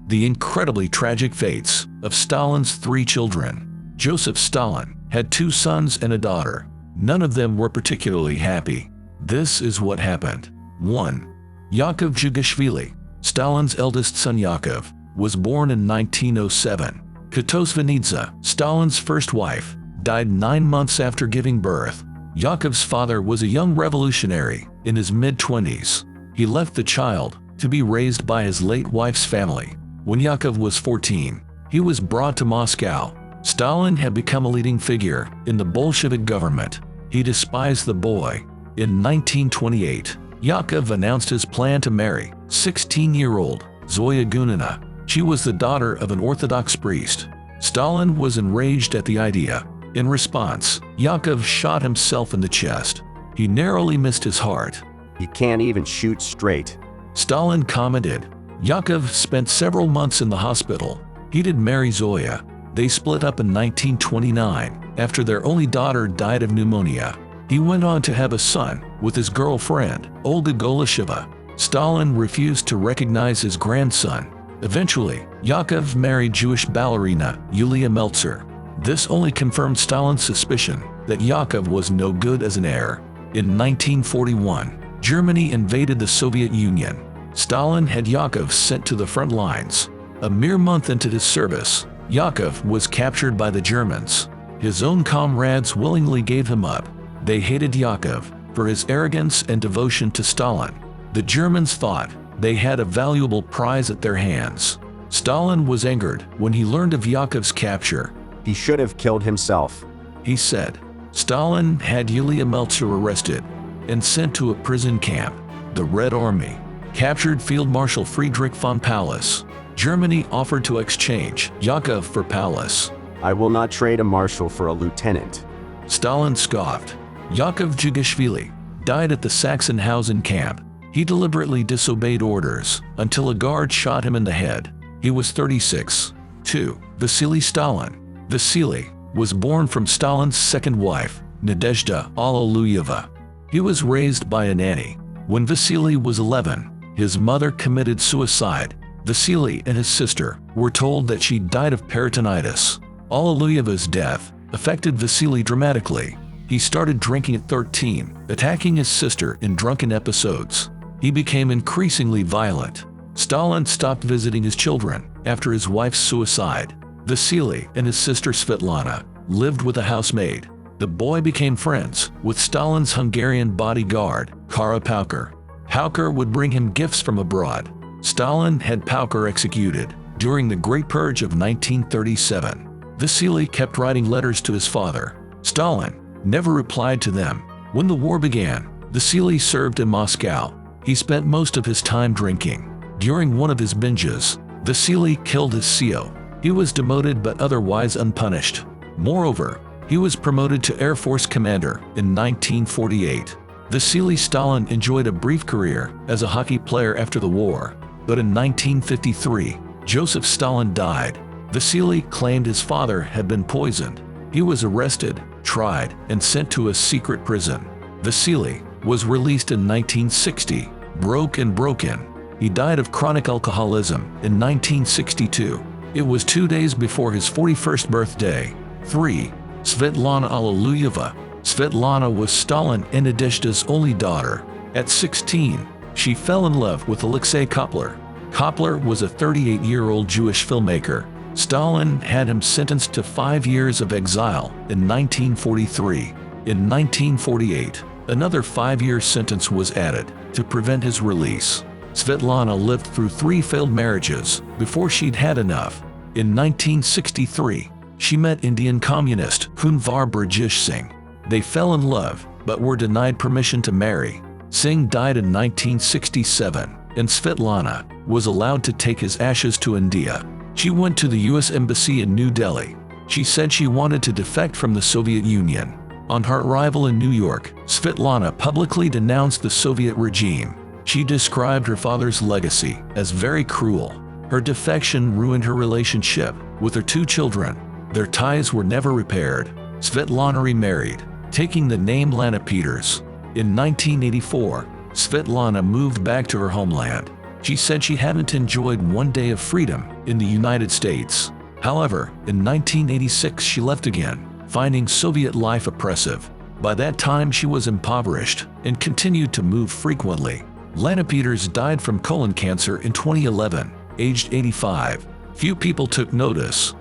The incredibly tragic fates of Stalin's 3 children. Joseph Stalin had 2 sons and a daughter. None of them were particularly happy. This is what happened. 1. Yakov Jugashvili, Stalin's eldest son Yakov, was born in 1907. Katosvanidze, Stalin's first wife, died 9 months after giving birth. Yakov's father was a young revolutionary in his mid-20s. He left the child to be raised by his late wife's family. When Yakov was 14, he was brought to Moscow. Stalin had become a leading figure in the Bolshevik government. He despised the boy. In 1928, Yakov announced his plan to marry 16-year-old Zoya Gunina. She was the daughter of an Orthodox priest. Stalin was enraged at the idea. In response, Yakov shot himself in the chest. He narrowly missed his heart. He can't even shoot straight. Stalin commented. Yakov spent several months in the hospital. He did marry Zoya. They split up in 1929 after their only daughter died of pneumonia. He went on to have a son with his girlfriend, Olga Golisheva. Stalin refused to recognize his grandson. Eventually, Yakov married Jewish ballerina Yulia Meltzer. This only confirmed Stalin's suspicion that Yakov was no good as an heir. In 1941, Germany invaded the Soviet Union. Stalin had Yakov sent to the front lines. A mere month into his service, Yakov was captured by the Germans. His own comrades willingly gave him up. They hated Yakov for his arrogance and devotion to Stalin. The Germans thought they had a valuable prize at their hands. Stalin was angered when he learned of Yakov's capture. He should have killed himself, he said. Stalin had Yulia Meltzer arrested and sent to a prison camp. The Red Army captured Field Marshal Friedrich von Paulus. Germany offered to exchange Yakov for Paulus. I will not trade a marshal for a lieutenant. Stalin scoffed. Yakov Jugashvili died at the Sachsenhausen camp. He deliberately disobeyed orders until a guard shot him in the head. He was 36. 2. Vasily Stalin. Vasily was born from Stalin's second wife, Nadezhda Alliluyeva. He was raised by a nanny. When Vasily was 11, his mother committed suicide. Vasily and his sister were told that she died of peritonitis. Alliluyeva's death affected Vasily dramatically. He started drinking at 13, attacking his sister in drunken episodes. He became increasingly violent. Stalin stopped visiting his children after his wife's suicide. Vasily and his sister Svetlana lived with a housemaid. The boy became friends with Stalin's Hungarian bodyguard, Kara Pauker. Pauker would bring him gifts from abroad. Stalin had Pauker executed during the Great Purge of 1937. Vasily kept writing letters to his father. Stalin never replied to them. When the war began, Vasily served in Moscow. He spent most of his time drinking. During one of his binges, Vasily killed his CO. He was demoted but otherwise unpunished. Moreover, he was promoted to Air Force Commander in 1948. Vasily Stalin enjoyed a brief career as a hockey player after the war, but in 1953, Joseph Stalin died. Vasily claimed his father had been poisoned. He was arrested, tried, and sent to a secret prison. Vasily was released in 1960, broke and broken. He died of chronic alcoholism in 1962. It was 2 days before his 41st birthday. 3. Svetlana Alliluyeva. Svetlana was Stalin and Nadezhda's only daughter. At 16, she fell in love with Alexei Kopler. Kopler was a 38-year-old Jewish filmmaker. Stalin had him sentenced to 5 years of exile in 1943. In 1948, another 5-year sentence was added to prevent his release. Svetlana lived through 3 failed marriages before she'd had enough. In 1963, she met Indian communist Kunvar Brajesh Singh. They fell in love, but were denied permission to marry. Singh died in 1967, and Svetlana was allowed to take his ashes to India. She went to the U.S. Embassy in New Delhi. She said she wanted to defect from the Soviet Union. On her arrival in New York, Svetlana publicly denounced the Soviet regime. She described her father's legacy as very cruel. Her defection ruined her relationship with her 2 children. Their ties were never repaired. Svetlana remarried, taking the name Lana Peters. In 1984, Svetlana moved back to her homeland. She said she hadn't enjoyed one day of freedom in the United States. However, in 1986 she left again, finding Soviet life oppressive. By that time she was impoverished and continued to move frequently. Lana Peters died from colon cancer in 2011, aged 85. Few people took notice